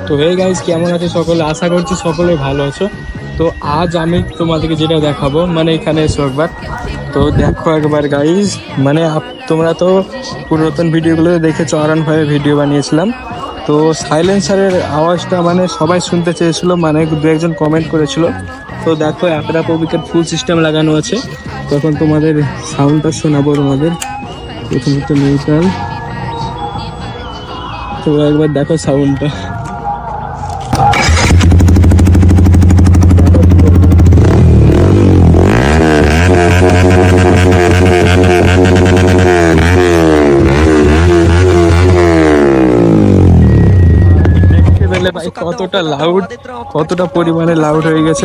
তো hey guys, কেমন আছো সকলে? আশা করছি সকলে ভালো আছো। তো আজ আমি তোমাদেরকে যেটা দেখাবো, মানে এখানে এসো একবার। তো দেখো একবার গাইস, মানে তোমরা তো পুরাতন ভিডিওগুলো দেখেছো, R15 ভিডিও বানিয়েছিলাম। তো সাইলেন্সারের আওয়াজটা মানে সবাই শুনতে চেয়েছিল, মানে দু একজন কমেন্ট করেছিল। তো দেখো একটা উইকেট ফুল সিস্টেম লাগানো আছে। তখন তোমাদের সাউন্ডটা শোনাবো তোমাদের। প্রথমত নিউট্রাল, তো একবার দেখো সাউন্ডটা। দেখতে পেলে ভাই কতটা লাউড, কতটা পরিমাণে লাউড হয়ে গেছে।